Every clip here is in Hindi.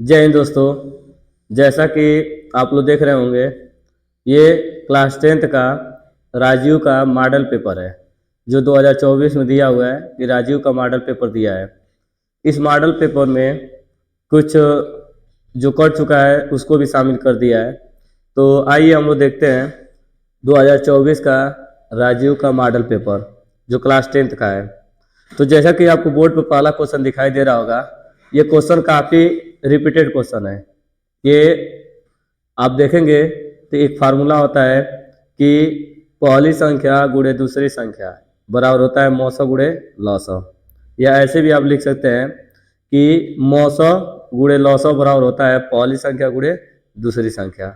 जय हिंद दोस्तों। जैसा कि आप लोग देख रहे होंगे, ये क्लास 10th का राजीव का मॉडल पेपर है जो 2024 में दिया हुआ है कि राजीव का मॉडल पेपर दिया है। इस मॉडल पेपर में कुछ जो कर चुका है उसको भी शामिल कर दिया है। तो आइए हम लोग देखते हैं 2024 का राजीव का मॉडल पेपर जो क्लास 10th का है। तो जैसा कि आपको बोर्ड पर पहला क्वेश्चन दिखाई दे रहा होगा, ये क्वेश्चन काफ़ी रिपीटेड क्वेश्चन है। ये आप देखेंगे तो एक फार्मूला होता है कि पहली संख्या गुणे दूसरी संख्या बराबर होता है 900 गुणे 900, या ऐसे भी आप लिख सकते हैं कि 900 गुणे 900 बराबर होता है पहली संख्या गुणे दूसरी संख्या।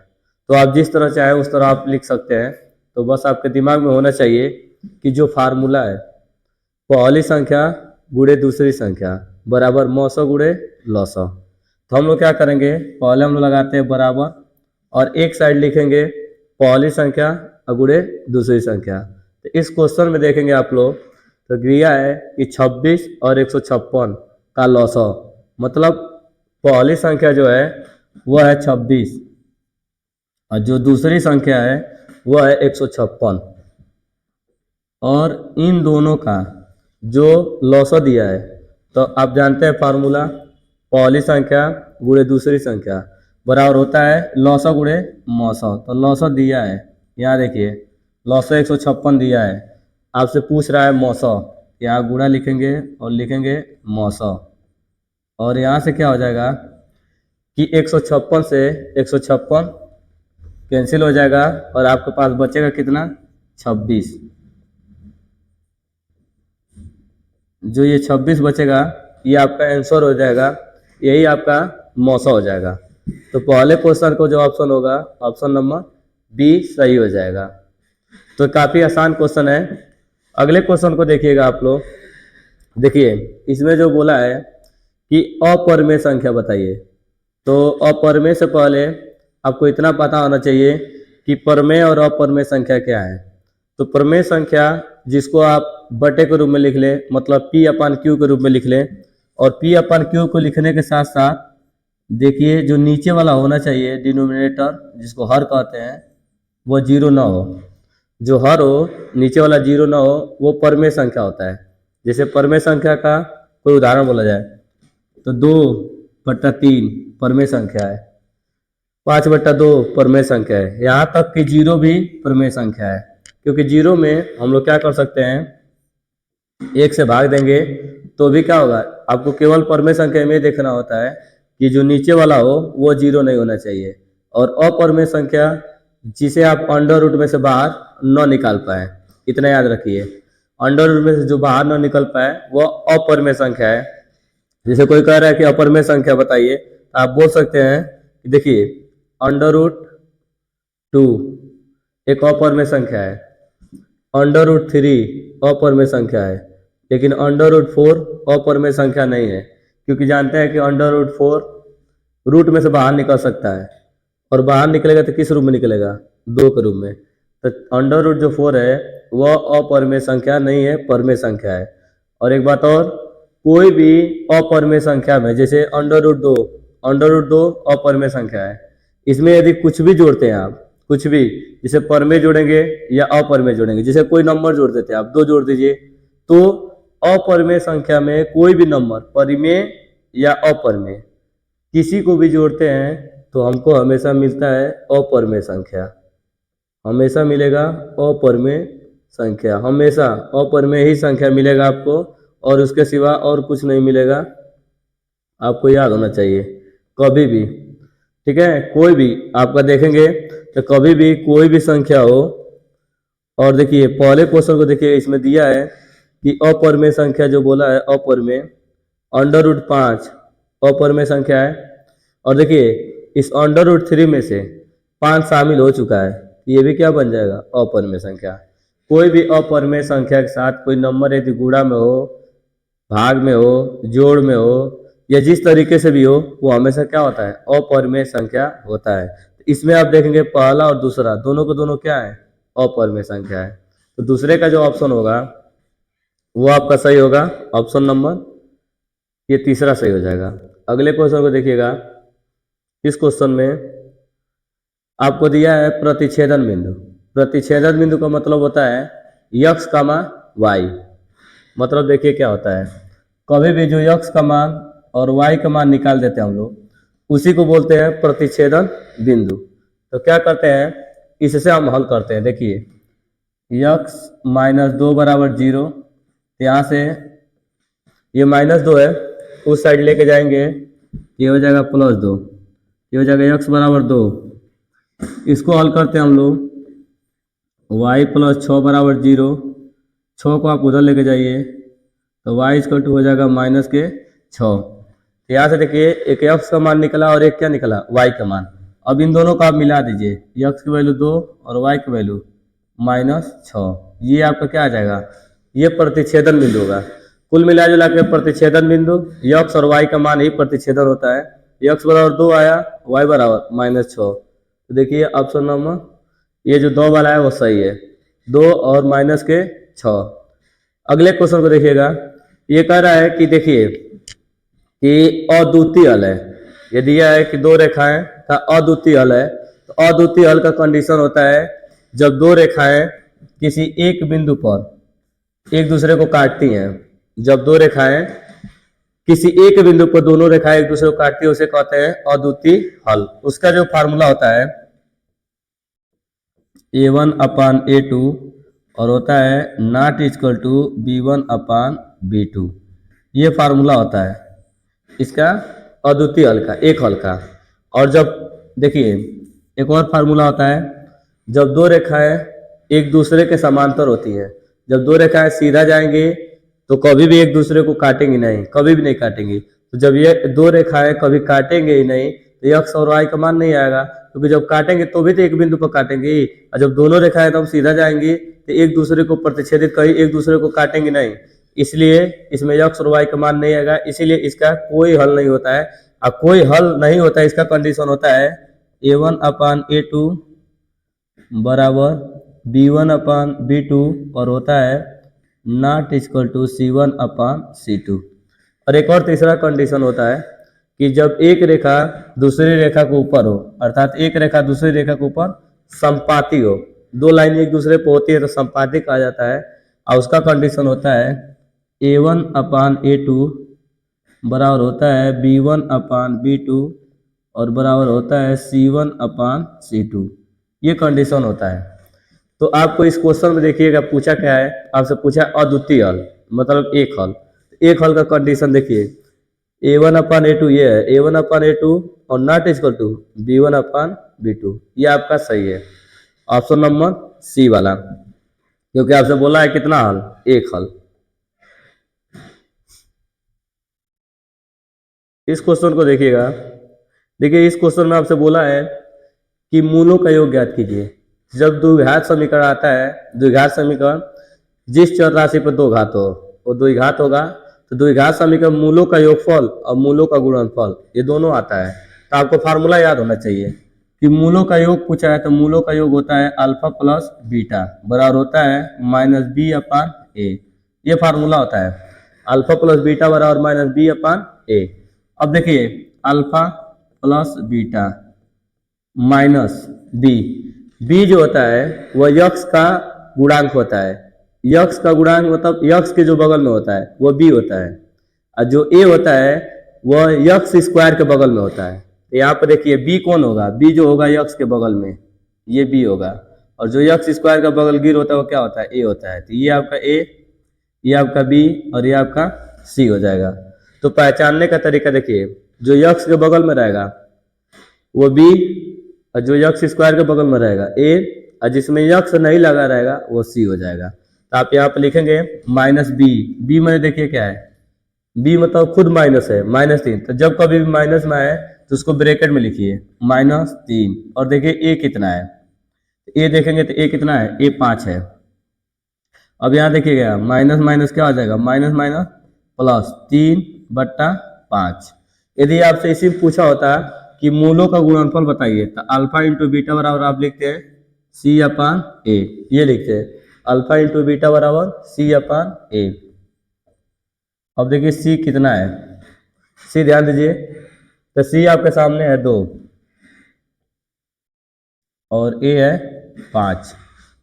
तो आप जिस तरह चाहे उस तरह आप लिख सकते हैं। तो बस आपके दिमाग में होना चाहिए कि जो फार्मूला है पहली संख्या गुणे दूसरी संख्या बराबर 900 गुणे 900। तो हम लोग क्या करेंगे, पहले हम लोग लगाते हैं बराबर और एक साइड लिखेंगे पहली संख्या और गुणे दूसरी संख्या। तो इस क्वेश्चन में देखेंगे आप लोग तो दिया है कि 26 और 156 का लॉसव, मतलब पहली संख्या जो है वह है 26 और जो दूसरी संख्या है वह है 156, और इन दोनों का जो लॉसव दिया है। तो आप जानते हैं फार्मूला पहली संख्या गुणे दूसरी संख्या बराबर होता है लॉसव गुणे मौसौ। तो लॉसव दिया है, यहाँ देखिए लॉसव 156 दिया है, आपसे पूछ रहा है मौसौ, यहाँ गुणा लिखेंगे और लिखेंगे मौसौ, और यहाँ से क्या हो जाएगा कि 156 से 156 कैंसिल हो जाएगा और आपके पास बचेगा कितना 26। जो ये 26 बचेगा ये आपका आंसर हो जाएगा, यही आपका मौसम हो जाएगा। तो पहले क्वेश्चन को जो ऑप्शन होगा ऑप्शन नंबर बी सही हो जाएगा। तो काफ़ी आसान क्वेश्चन है। अगले क्वेश्चन को देखिएगा आप लोग। देखिए इसमें जो बोला है कि अपरिमेय संख्या बताइए। तो अपरिमेय से पहले आपको इतना पता होना चाहिए कि परिमेय और अपरिमेय संख्या क्या है। तो परिमेय संख्या जिसको आप बटे के रूप में लिख लें, मतलब P अपन Q के रूप में लिख लें, और P अपन Q को लिखने के साथ साथ देखिए जो नीचे वाला होना चाहिए डिनोमिनेटर जिसको हर कहते हैं वो जीरो ना हो। जो हर हो नीचे वाला जीरो ना हो वो परिमेय संख्या होता है। जैसे परिमेय संख्या का कोई उदाहरण बोला जाए तो 2/3 परिमेय संख्या है, 5/2 परिमेय संख्या है, यहाँ तक कि जीरो भी परिमेय संख्या है। क्योंकि जीरो में हम लोग क्या कर सकते हैं, एक से भाग देंगे तो भी क्या होगा, आपको केवल परिमेय संख्या में देखना होता है कि जो नीचे वाला हो वो जीरो नहीं होना चाहिए। और अपरिमेय संख्या जिसे आप अंडर रूट में से बाहर न निकाल पाए, इतना याद रखिए, अंडर रूट में से जो बाहर न निकल पाए वो अपरिमेय संख्या है। जैसे कोई कह रहा है कि अपरिमेय संख्या बताइए, तो आप बोल सकते हैं कि देखिए √2 एक अपरिमेय संख्या है, √3 अपरिमेय संख्या है, लेकिन √4 अपरिमेय संख्या नहीं है। क्योंकि जानते हैं कि √4 रूट में से बाहर निकल सकता है, और बाहर निकलेगा तो किस रूप में निकलेगा, 2 के रूप में। तो √4 है वह अपरिमेय संख्या नहीं है, परिमेय संख्या है। और एक बात और, कोई भी अपरिमेय संख्या में जैसे √2 अपरिमेय संख्या है, इसमें यदि कुछ भी जोड़ते हैं आप, कुछ भी, जैसे परिमेय जोड़ेंगे या अपरिमेय जोड़ेंगे, जैसे कोई नंबर जोड़ देते हैं आप, 2 जोड़ दीजिए, तो अपरिमेय संख्या में कोई भी नंबर परिमेय या अपरिमेय किसी को भी जोड़ते हैं तो हमको हमेशा मिलता है अपरिमेय संख्या, हमेशा मिलेगा अपरिमेय संख्या, हमेशा अपरिमेय ही संख्या मिलेगा आपको, और उसके सिवा और कुछ नहीं मिलेगा। आपको याद होना चाहिए कभी भी, ठीक है, कोई भी आपका देखेंगे तो कभी भी कोई भी संख्या हो। और देखिए पहले क्वेश्चन को देखिए, इसमें दिया है कि अपरिमेय संख्या जो बोला है अपरिमेय √5 अपरिमेय संख्या है। और देखिए इस √3 में से 5 शामिल हो चुका है, ये भी क्या बन जाएगा, अपरिमेय संख्या। कोई भी अपरिमेय संख्या के साथ कोई नंबर यदि गुणा में हो, भाग में हो, जोड़ में हो, या जिस तरीके से भी हो, वो हमेशा क्या होता है, अपरिमेय संख्या होता है। इसमें आप देखेंगे पहला और दूसरा दोनों को दोनों क्या है, अपरिमेय संख्या है। तो दूसरे का जो ऑप्शन होगा वो आपका सही होगा, ऑप्शन नंबर ये तीसरा सही हो जाएगा। अगले क्वेश्चन को देखिएगा। इस क्वेश्चन में आपको दिया है प्रतिच्छेदन बिंदु। प्रतिच्छेदन बिंदु का मतलब होता है x, y। मतलब देखिए क्या होता है, कभी भी जो x का मान और y का मान निकाल देते हैं हम लोग, उसी को बोलते हैं प्रतिच्छेदन बिंदु। तो क्या करते हैं, इससे हम हल करते हैं। देखिए x -2 बराबर 0, यहाँ से ये -2 है, उस साइड लेके जाएंगे, ये हो जाएगा +2, ये हो जाएगा x बराबर 2। इसको हल करते हैं हम लोग, y + 6 बराबर 0, 6 को आप उधर लेके जाइए तो y = हो जाएगा -6। तो यहाँ से देखिए एक x का मान निकला और एक क्या निकला, y का मान। अब इन दोनों को आप मिला दीजिए, x की वैल्यू 2 और y की वैल्यू -6। ये आपका क्या आ जाएगा, ये प्रतिच्छेदन बिंदु होगा। कुल मिला जुला के प्रतिच्छेदन बिंदु, x और y का मान ही प्रतिच्छेदन होता है। x बराबर 2 आया, y बराबर -6। तो देखिए ऑप्शन नंबर ये जो 2 वाला है वो सही है, 2 और -6। अगले क्वेश्चन को देखिएगा, ये कह रहा है कि देखिए कि अद्वितीय हल है। ये दिया है कि 2 रेखाएं का अद्वितीय हल है। तो अद्वितीय हल का कंडीशन होता है जब 2 रेखाएं किसी एक बिंदु पर एक दूसरे को काटती हैं। जब 2 रेखाएं किसी एक बिंदु पर दोनों रेखाएं एक दूसरे को काटती है, उसे कहते हैं अद्वितीय हल। उसका जो फार्मूला होता है A1/A2 और होता है नॉट इक्वल टू B1/B2। ये फार्मूला होता है इसका अद्वितीय हल का, एक हल का। और जब देखिए एक और फार्मूला होता है, जब 2 रेखाएं एक दूसरे के समांतर होती हैं। जब 2 रेखाएं सीधा जाएंगी तो कभी भी एक दूसरे को काटेंगी नहीं, कभी भी नहीं काटेंगी। तो जब ये 2 रेखाएं कभी काटेंगे ही नहीं तो x और y का मान नहीं आएगा, क्योंकि जब काटेंगे तो भी तो एक बिंदु पर काटेंगे। और जब दोनों रेखाएं एकदम सीधा जाएंगी तो एक दूसरे को प्रतिच्छेदित कहीं एक दूसरे को काटेंगे नहीं, इसलिए इसमें x और y का मान नहीं आएगा। इसीलिए इसका कोई हल नहीं होता है। अब कोई हल नहीं होता है, इसका कंडीशन होता है A1/A2 बराबर B1/B2 और होता है नॉट इक्वल टू C1/C2। और एक और तीसरा कंडीशन होता है कि जब एक रेखा दूसरी रेखा के ऊपर हो, अर्थात एक रेखा दूसरी रेखा के ऊपर संपाती हो, 2 लाइन एक दूसरे पर होती है तो संपाती कहा जाता है। और उसका कंडीशन होता है A1/A2 बराबर होता है B1/B2 और बराबर होता है C1/C2। ये कंडीशन होता है। तो आपको इस क्वेश्चन में देखिएगा पूछा क्या है, आपसे पूछा अद्वितीय हल मतलब एक हल। एक हल का कंडीशन देखिए A1/A2 ये है, A1/A2 और नॉट इक्वल टू B1/B2। ये आपका सही है, ऑप्शन नंबर सी वाला, क्योंकि आपसे बोला है कितना हल, एक हल। इस क्वेश्चन को देखिएगा, देखिए इस क्वेश्चन में आपसे बोला है कि मूलों का योग ज्ञात कीजिए। जब द्विघात समीकरण आता है, द्विघात समीकरण जिस चर राशि पर 2 घात हो वो द्विघात होगा। तो द्विघात समीकरण मूलों का योगफल और मूलों का गुणनफल ये दोनों आता है। तो आपको फार्मूला याद होना चाहिए कि मूलों का योग पूछा है तो मूलों का योग होता है अल्फा प्लस बीटा बराबर होता है -B/A। ये फार्मूला होता है, अल्फा प्लस बीटा बराबर -B/A। अब देखिए alpha plus beta minus B जो होता है वह यक्स का गुणांक होता है। यक्स का गुणांक मतलब यक्स के जो बगल में होता है वह बी होता है, और जो ए होता है वह यक्स स्क्वायर के बगल में होता है। यहाँ पर देखिए बी कौन होगा, बी जो होगा यक्स के बगल में ये बी होगा, और जो यक्स स्क्वायर का बगल गिर होता है वो क्या होता है, ए होता है। तो ये आपका ए, ये आपका बी और ये आपका सी हो जाएगा। तो पहचानने का तरीका देखिए, जो यक्स के बगल में रहेगा वो बी और जो यक्स स्क्वायर के बगल में रहेगा ए, और जिसमें यक्स नहीं लगा रहेगा वो सी हो जाएगा। तो आप यहाँ पे लिखेंगे -B। बी में देखिए क्या है, बी मतलब खुद माइनस है, -3। तो जब कभी भी माइनस में आए तो उसको ब्रैकेट में लिखिए -3। और देखिए ए कितना है, ए देखेंगे तो ए कितना है, ए 5 है। अब यहाँ देखिएगा माइनस माइनस क्या हो जाएगा, माइनस माइनस प्लस 3/5। यदि आपसे इसी में पूछा होता कि मूलों का गुणनफल बताइए तो अल्फा इंटू बीटा बराबर आप लिखते हैं C/A। ये लिखते हैं अल्फा इंटू बीटा बराबर C/A। अब देखिए C कितना है, C ध्यान दीजिए तो सी आपके सामने है 2 और ए है 5।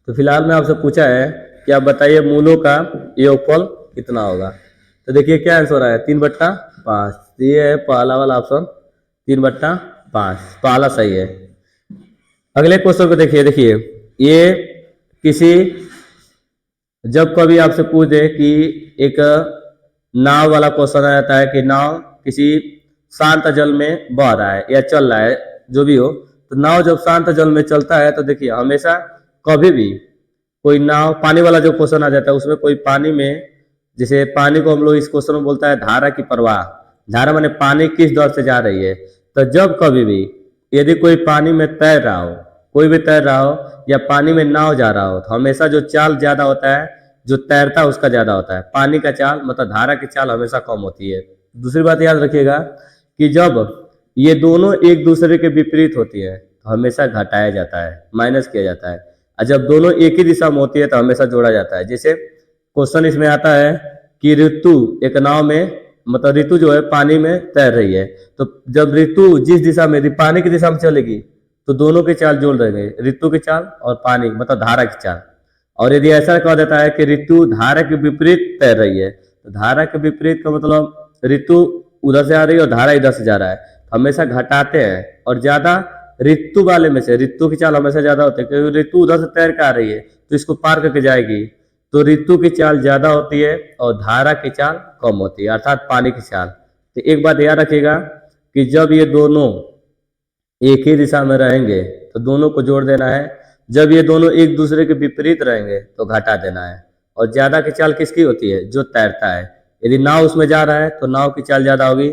तो फिलहाल में आपसे पूछा है कि आप बताइए मूलों का योगफल कितना होगा। तो देखिए क्या आंसर आया, 3/5। ये है पहला वाला ऑप्शन, 3/5 पहला सही है। अगले क्वेश्चन को देखिए, देखिए ये किसी, जब कभी आपसे पूछ दे कि एक नाव वाला क्वेश्चन आ जाता है कि नाव किसी शांत जल में बह रहा है या चल रहा है, जो भी हो, तो नाव जब शांत जल में चलता है तो देखिए हमेशा कभी भी कोई नाव, पानी वाला जो क्वेश्चन आ जाता है उसमें कोई पानी में, जैसे पानी को हम लोग इस क्वेश्चन में बोलता है धारा की प्रवाह। धारा माने पानी किस दर से जा रही है। तो जब कभी भी यदि कोई पानी में तैर रहा हो, कोई भी तैर रहा हो या पानी में नाव जा रहा हो, तो हमेशा जो चाल ज्यादा होता है, जो तैरता है उसका ज्यादा होता है। पानी का चाल मतलब धारा की चाल हमेशा कम होती है। दूसरी बात याद रखिएगा कि जब ये दोनों एक दूसरे के विपरीत होती है तो हमेशा घटाया जाता है, माइनस किया जाता है। और जब दोनों एक ही दिशा में होती है तो हमेशा जोड़ा जाता है। जैसे क्वेश्चन इसमें आता है कि ऋतु एक नाव में, मतलब ऋतु जो है पानी में तैर रही है, तो जब ऋतु जिस दिशा में, पानी की दिशा में चलेगी तो दोनों की चाल जोड़ देंगे, ऋतु की चाल और पानी मतलब धारा की चाल। और यदि ऐसा कह देता है कि ऋतु धारा के विपरीत तैर रही है, तो धारा के विपरीत का मतलब ऋतु उधर से आ रही है और धारा इधर से जा रहा है, हमेशा घटाते हैं। और ज्यादा ऋतु वाले में से, ऋतु की चाल हमेशा ज्यादा होती है क्योंकि ऋतु उधर से तैर के आ रही है तो इसको पार करके जाएगी, तो ऋतु की चाल ज्यादा होती है और धारा की चाल कम होती है, अर्थात पानी की चाल। तो एक बात याद रखिएगा कि जब ये दोनों एक ही दिशा में रहेंगे तो दोनों को जोड़ देना है, जब ये दोनों एक दूसरे के विपरीत रहेंगे तो घटा देना है। और ज्यादा की चाल किसकी होती है, जो तैरता है। यदि नाव उसमें जा रहा है तो नाव की चाल ज्यादा होगी,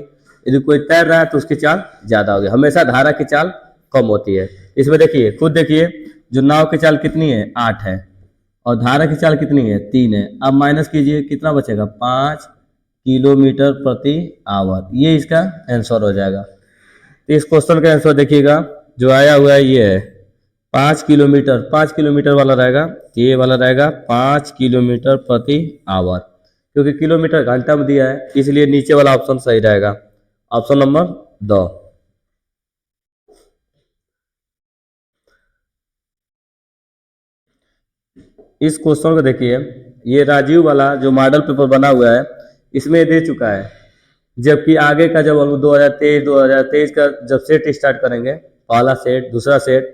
यदि कोई तैर रहा है तो उसकी चाल ज्यादा होगी। हमेशा धारा की चाल कम होती है। इसमें देखिए, खुद देखिए, जो नाव की चाल कितनी है, 8 है, और धारा की चाल कितनी है, 3 है। अब माइनस कीजिए, कितना बचेगा, 5 किलोमीटर प्रति आवर। ये इसका आंसर हो जाएगा। तो इस क्वेश्चन का आंसर देखिएगा जो आया हुआ है ये है 5 किलोमीटर, 5 किलोमीटर वाला रहेगा, ये वाला रहेगा 5 किलोमीटर प्रति आवर, क्योंकि किलोमीटर घंटा में दिया है इसलिए नीचे वाला ऑप्शन सही रहेगा, ऑप्शन नंबर 2। इस क्वेश्चन को देखिए, ये राजीव वाला जो मॉडल पेपर बना हुआ है इसमें दे चुका है, जबकि आगे का जब हम 2023 का जब सेट स्टार्ट करेंगे, पहला सेट दूसरा सेट,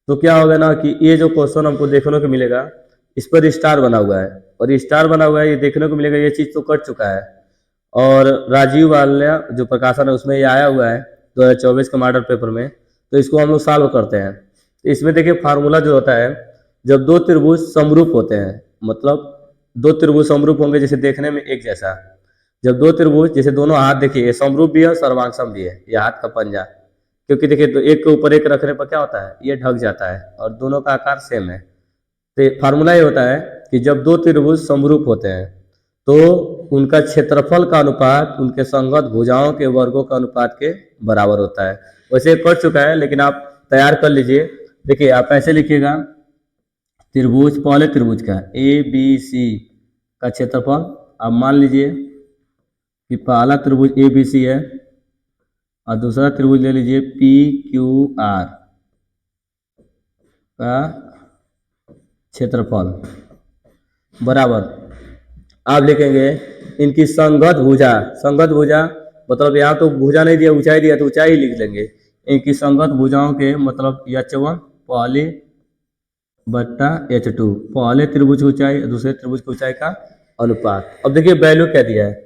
तो क्या होगा ना कि ये जो क्वेश्चन हमको देखने को मिलेगा इस पर स्टार बना हुआ है, और ये स्टार बना हुआ है ये देखने को मिलेगा, ये चीज तो कट चुका है। और राजीव वाला जो प्रकाशन है उसमें ये आया हुआ है 2024 के मॉडल पेपर में, तो इसको हम लोग सॉल्व करते हैं। तो इसमें देखिए फार्मूला जो होता है, जब दो त्रिभुज समरूप होते हैं, मतलब दो त्रिभुज समरूप होंगे जैसे देखने में एक जैसा, जब दो त्रिभुज जैसे दोनों हाथ देखिए ये समरूप भी है सर्वांगसम भी है, ये हाथ का पंजा, क्योंकि देखिए तो एक के ऊपर एक रखने पर क्या होता है, ये ढक जाता है और दोनों का आकार सेम है। तो फार्मूला ये होता है कि जब दो त्रिभुज समरूप होते हैं तो उनका क्षेत्रफल का अनुपात उनके संगत भुजाओं के वर्गों का अनुपात के बराबर होता है। वैसे पढ़ चुका है लेकिन आप तैयार कर लीजिए। देखिए आप ऐसे लिखिएगा, त्रिभुज, पहले त्रिभुज का ए बी सी का क्षेत्रफल, आप मान लीजिए कि पहला त्रिभुज ए बी सी है और दूसरा त्रिभुज ले लीजिए पी क्यू आर का क्षेत्रफल बराबर, आप लिखेंगे इनकी संगत भुजा, संगत भुजा मतलब यहाँ तो भुजा नहीं दिया, ऊंचाई दिया तो ऊंचाई लिख लेंगे, इनकी संगत भुजाओं के मतलब H1 पहले बट्टा H2, पहले त्रिभुज की ऊंचाई दूसरे त्रिभुज की ऊंचाई का अनुपात। अब देखिए वैल्यू क्या दिया है,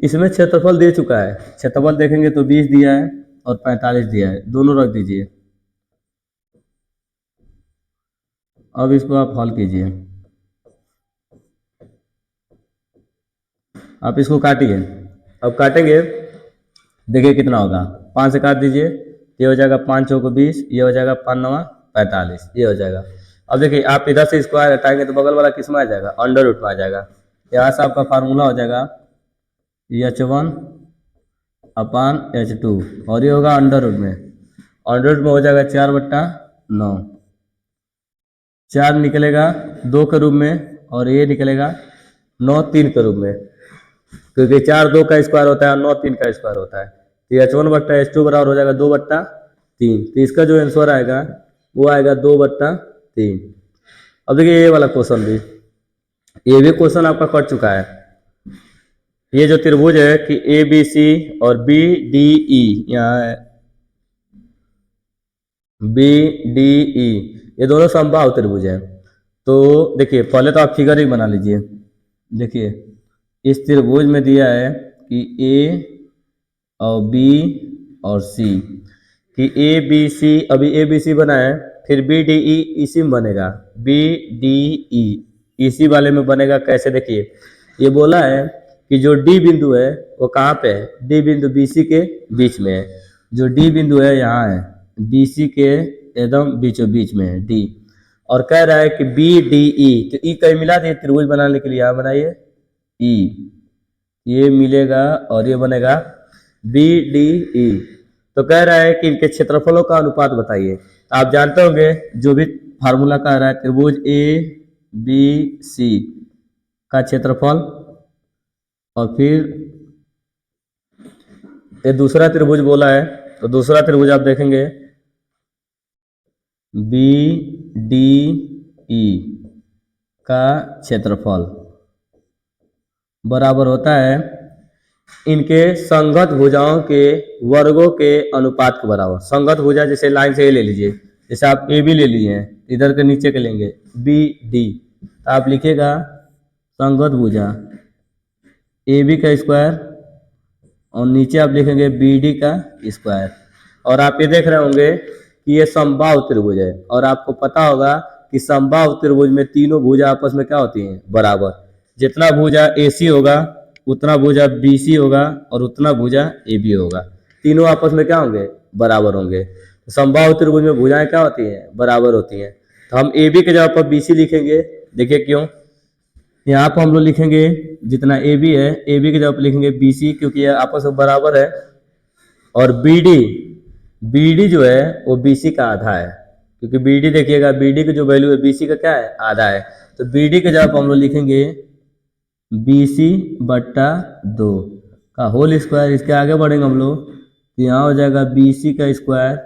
इसमें क्षेत्रफल दे चुका है, क्षेत्रफल देखेंगे तो 20 दिया है और 45 दिया है, दोनों रख दीजिए। अब इसको आप हल कीजिए, आप इसको काटिए, अब काटेंगे देखिए कितना होगा, 5 से काट दीजिए, ये हो जाएगा 5 चौको 20, ये हो जाएगा 5 9 45, ये हो जाएगा। अब देखिए आप इधर से स्क्वायर हटाएंगे तो बगल वाला किस में आ जाएगा, अंडर रूट में आ जाएगा। यहाँ से आपका फार्मूला हो जाएगा H1 अपान H2 और ये होगा अंडर रूट में, अंडर रूट में हो जाएगा 4/9, 4 निकलेगा 2 के रूप में और ये निकलेगा 9 3 के रूप में, क्योंकि 4 2 का स्क्वायर होता है और 9 3 का स्क्वायर होता है। तो H1/H2 बराबर हो जाएगा 2/3। तो इसका जो आंसर आएगा वो आएगा 2/3। अब देखिए ये वाला क्वेश्चन भी, ये भी क्वेश्चन आपका कट चुका है। ये जो त्रिभुज है कि ABC और BDE, यहाँ है BDE, ये दोनों समबाहु त्रिभुज है। तो देखिए पहले तो आप फिगर ही बना लीजिए। देखिए इस त्रिभुज में दिया है कि A और B और C, कि ABC, अभी ABC बना है, फिर BDE इसी में बनेगा, BDE इसी वाले में बनेगा। कैसे? देखिए ये बोला है कि जो D बिंदु है वो कहाँ पे है? D बिंदु BC के बीच में है। जो D बिंदु है यहाँ है, BC के एकदम बीचों बीच में है D। और कह रहा है कि BDE, तो E कहीं मिला दिए त्रिभुज बनाने के लिए, यहाँ बनाइए E, ये मिलेगा और ये बनेगा BDE। तो कह रहा है कि इनके क्षेत्रफलों का अनुपात बताइए। आप जानते होंगे जो भी फार्मूला कह रहा है, त्रिभुज ABC का क्षेत्रफल, और फिर ये दूसरा त्रिभुज बोला है, तो दूसरा त्रिभुज आप देखेंगे BDE का क्षेत्रफल बराबर होता है इनके संगत भुजाओं के वर्गों के अनुपात के बराबर। संगत भुजा जैसे लाइन से ये ले लीजिए, जैसे आप AB ले लिए हैं, इधर के नीचे के लेंगे BD, तो आप लिखिएगा संगत भुजा AB का स्क्वायर, और नीचे आप लिखेंगे BD का स्क्वायर। और आप ये देख रहे होंगे कि ये समबाहु त्रिभुज है, और आपको पता होगा कि समबाहु त्रिभुज में तीनों भुजा आपस में क्या होती हैं? बराबर। जितना भुजा AC होगा उतना भुजा BC होगा और उतना भुजा AB होगा। तीनों आपस में क्या होंगे? बराबर होंगे। तो समबाहु त्रिभुज में भुजाएं क्या होती हैं? बराबर होती हैं। तो हम AB के जगह पर BC लिखेंगे। देखिए क्यों? यहाँ पर हम लोग लिखेंगे जितना AB है, AB के जगह पर लिखेंगे BC, क्योंकि ये आपस में बराबर है। और BD जो है वो BC का आधा है, क्योंकि BD देखिएगा, BD की जो वैल्यू है BC का क्या है? आधा है। तो BD के जगह पर हम लोग लिखेंगे BC/2 का होल स्क्वायर। इसके आगे बढ़ेंगे हम लोग, तो यहाँ हो जाएगा BC का स्क्वायर,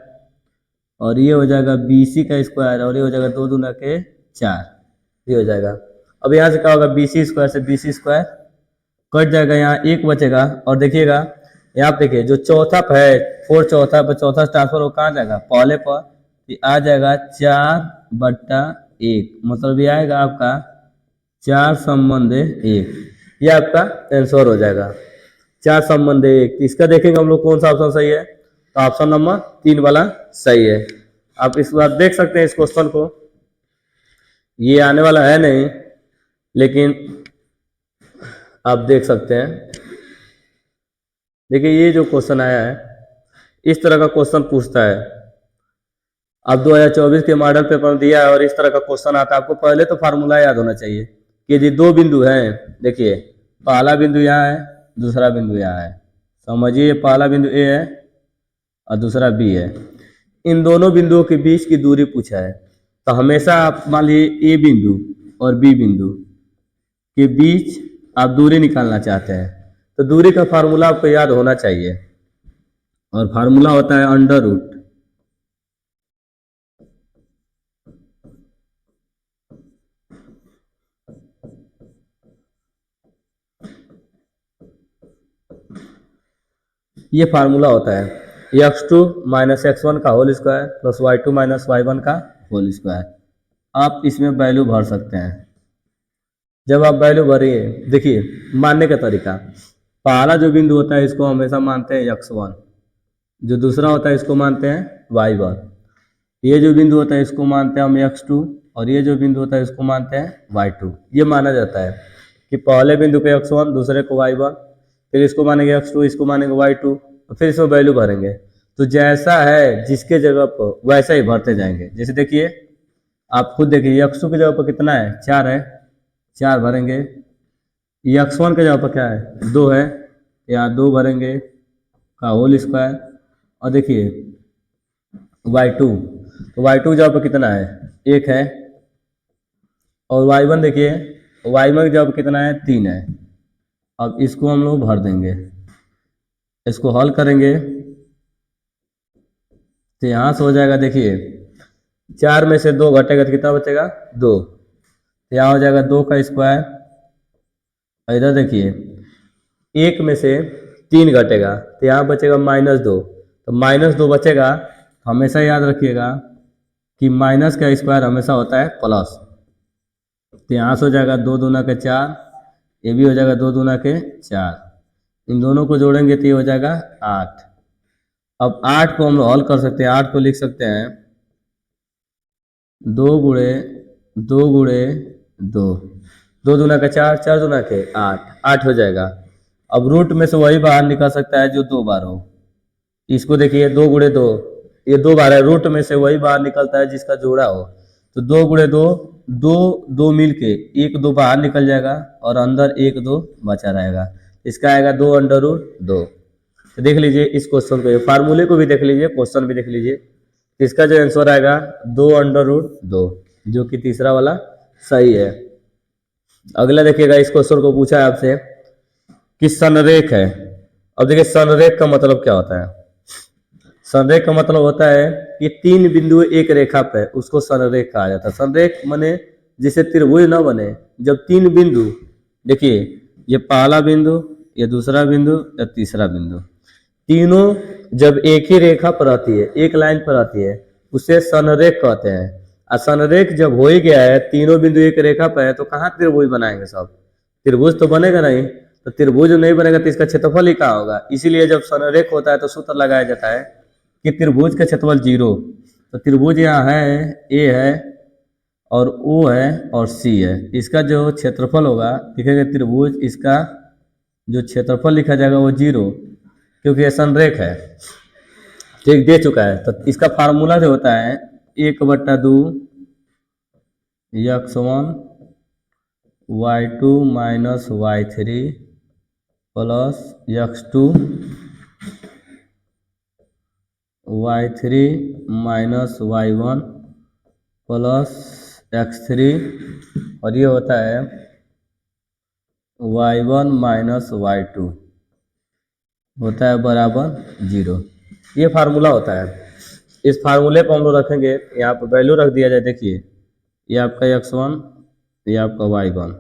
और ये हो जाएगा BC का स्क्वायर, और ये हो जाएगा 2 दूना के 4, ये हो जाएगा। अब यहाँ से क्या होगा? BC स्क्वायर से BC स्क्वायर कट जाएगा, यहाँ 1 बचेगा। और देखिएगा यहाँ पे देखिए जो चौथा है 4 चौथा पर, चौथा ट्रांसफर वो कहाँ जाएगा? पहले पर, ये आ जाएगा 4/1, मतलब ये आएगा आपका 4/1। ये आपका आंसर हो जाएगा 4/1। इसका देखेंगे हम लोग कौन सा ऑप्शन सही है, तो ऑप्शन नंबर 3 वाला सही है। आप इस बार देख सकते हैं इस क्वेश्चन को, ये आने वाला है नहीं, लेकिन आप देख सकते हैं। देखिए ये जो क्वेश्चन आया है, इस तरह का क्वेश्चन पूछता है। अब 2024 के मॉडल पेपर में दिया है और इस तरह का क्वेश्चन आता है। आपको पहले तो फार्मूला याद होना चाहिए कि यदि 2 बिंदु हैं, देखिए पहला बिंदु यहाँ है, दूसरा बिंदु यहाँ है। समझिए पहला बिंदु A है और दूसरा B है। इन दोनों बिंदुओं के बीच की दूरी पूछा है। तो हमेशा आप मान लीजिए A बिंदु और B बिंदु के बीच आप दूरी निकालना चाहते हैं, तो दूरी का फार्मूला आपको याद होना चाहिए, और फार्मूला होता है अंडर रूट ये फार्मूला होता है x2 - x1 का whole square plus y2 - y1 का होल स्क्वायर। आप इसमें वैल्यू भर सकते हैं। जब आप वैल्यू भरिए, देखिए मानने का तरीका, पहला जो बिंदु होता है इसको हमेशा मानते हैं x1, जो दूसरा होता है इसको मानते हैं y1, ये जो बिंदु होता है इसको मानते हैं हम x2, और ये जो बिंदु होता है इसको मानते हैं y2। ये माना जाता है कि पहले बिंदु पे x1, दूसरे को y1, फिर इसको मानेंगे x2, इसको मानेंगे y2, और फिर इसमें वैल्यू भरेंगे। तो जैसा है जिसके जगह पर वैसा ही भरते जाएंगे। जैसे देखिए आप खुद देखिए x2 की जगह पर कितना है? 4 है, 4 भरेंगे। x1 के जगह पर क्या है? 2 है, यहाँ 2 भरेंगे का होल स्क्वायर। और देखिए y2, तो y2 की जगह पर कितना है? 1 है। और y1 देखिए, y1 की जगह पर कितना है? 3 है। अब इसको हम लोग भर देंगे, इसको हल करेंगे तो यहाँ से हो जाएगा, देखिए 4 में से 2 घटेगा तो कितना बचेगा, 2। तो यहाँ हो जाएगा 2 का स्क्वायर। और इधर देखिए 1 में से 3 घटेगा तो यहाँ बचेगा -2। तो -2 बचेगा। हमेशा याद रखिएगा कि माइनस का स्क्वायर हमेशा होता है प्लस। तो यहाँ से हो जाएगा 2 दूना के 4, ये भी हो जाएगा 2 दूना के 4। इन दोनों को जोड़ेंगे तो ये हो जाएगा 8। अब 8 को हम हल कर सकते हैं। 8 को लिख सकते हैं 2 गुणे 2 गुणे 2, 2 दूना का 4, 4 दूना के 8, 8 हो जाएगा। अब रूट में से वही बाहर निकल सकता है जो 2 बार हो। इसको देखिए 2 गुणे 2, ये 2 बार है। रूट में से वही बाहर निकलता है जिसका जोड़ा हो। तो 2 गुणे 2, 2 2 मिल के 1 2 बाहर निकल जाएगा और अंदर 1 2 बचा रहेगा। इसका आएगा 2 अंडर रूट 2। तो देख लीजिए इस क्वेश्चन को, फार्मूले को भी देख लीजिए, क्वेश्चन भी देख लीजिए। इसका जो आंसर आएगा 2 अंडर रूट 2, जो कि तीसरा वाला सही है। अगला देखिएगा, इस क्वेश्चन को पूछा है आपसे कि संरेख है। अब देखिए संरेख का मतलब क्या होता है। संरेख का मतलब होता है कि 3 बिंदु एक रेखा पे, उसको संरेख कहा जाता है। संरेख माने जिसे त्रिभुज न बने, जब 3 बिंदु, देखिए ये पहला बिंदु, ये दूसरा बिंदु, या तीसरा बिंदु, तीनों जब एक ही रेखा पर आती है, एक लाइन पर आती है, उसे संरेख कहते हैं। और संरेख जब हो ही गया है, तीनों बिंदु एक रेखा पर है, तो कहाँ त्रिभुज बनाएंगे सब? त्रिभुज तो बनेगा नहीं। तो त्रिभुज नहीं बनेगा तो इसका क्षेत्रफल ही कहाँ होगा? इसीलिए जब संरेख होता है तो सूत्र लगाया जाता है कि त्रिभुज का क्षेत्रफल 0। तो त्रिभुज यहाँ है, ए है और ओ है और सी है। इसका जो क्षेत्रफल होगा, लिखेंगे त्रिभुज, इसका जो क्षेत्रफल लिखा जाएगा वो 0, क्योंकि ये संरेख है। ठीक, दे चुका है। तो इसका फार्मूला जो होता है 1/2 x1 y2 minus y3 plus x2 y3 minus y1 plus x3, और ये होता है y1 माइनस y2 होता है बराबर 0। ये फार्मूला होता है। इस फार्मूले को हम लोग रखेंगे, यहाँ पर वैल्यू रख दिया जाए। देखिए ये आपका x1, ये आपका y1,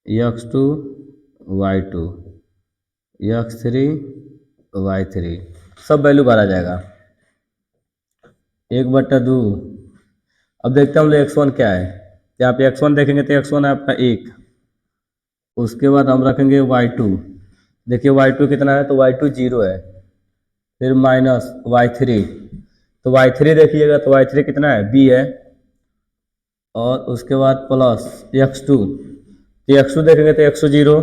x2 y2, x3 y3, सब वैल्यू भरा जाएगा 1/2। अब देखते हैं हम लोग x1 क्या है। यहाँ पे x1 देखेंगे तो x1 है आपका 1। उसके बाद हम रखेंगे y2, देखिए y2 कितना है, तो y2 0 है। फिर माइनस y3, तो y3 देखिएगा तो y3 कितना है, b है। और उसके बाद प्लस x2, तो x2 देखेंगे तो x2 0,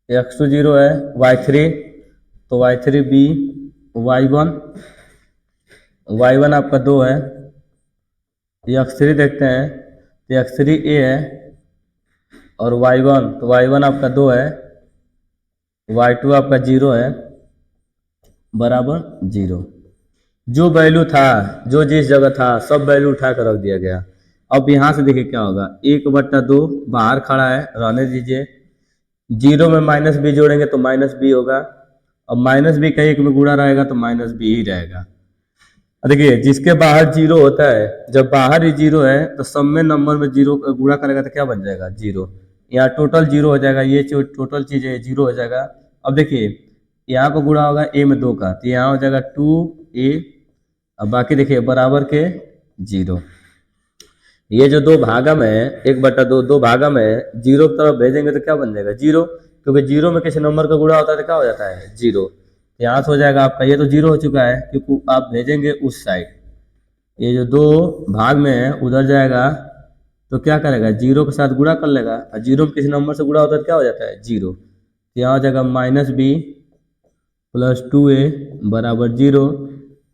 x2 0 है। y3, तो y3 b, y1 आपका 2 है। x3 देखते हैं तो x3 a है और y1, तो y1 आपका 2 है, y2 आपका 0 है, बराबर 0। जो वैल्यू था, जो जिस जगह था, सब वैल्यू उठा कर रख दिया गया। अब यहाँ से देखिए क्या होगा, 1/2 बाहर खड़ा है, रहने दीजिए। 0 में माइनस बी जोड़ेंगे तो माइनस बी होगा। अब माइनस बी का 1 में गुणा रहेगा तो माइनस बी ही रहेगा। देखिए जिसके बाहर 0 होता है, जब बाहर ही 0 है तो सब में नंबर में 0 गुणा करेगा तो क्या बन जाएगा, 0। यहाँ टोटल 0 हो जाएगा, ये जो टोटल चीज़ है 0 हो जाएगा। अब देखिए यहाँ पर गुणा होगा a में 2 का, तो यहाँ हो जाएगा 2a। अब बाकी देखिए बराबर के 0। ये जो 2 भागम है, 1/2 2 भागम है, 0 की तरफ भेजेंगे तो क्या बन जाएगा, 0, क्योंकि 0 में किसी नंबर का गुणा होता है तो क्या हो जाता है, 0। यहाँ से हो जाएगा आपका, ये तो 0 हो चुका है क्योंकि आप भेजेंगे उस साइड। ये जो 2 भाग में है उधर जाएगा तो क्या करेगा, 0 के साथ गुणा कर लेगा, और 0 में किसी नंबर से गुणा होता है तो क्या हो जाता है, 0। यहाँ हो जाएगा -b प्लस 2a बराबर 0।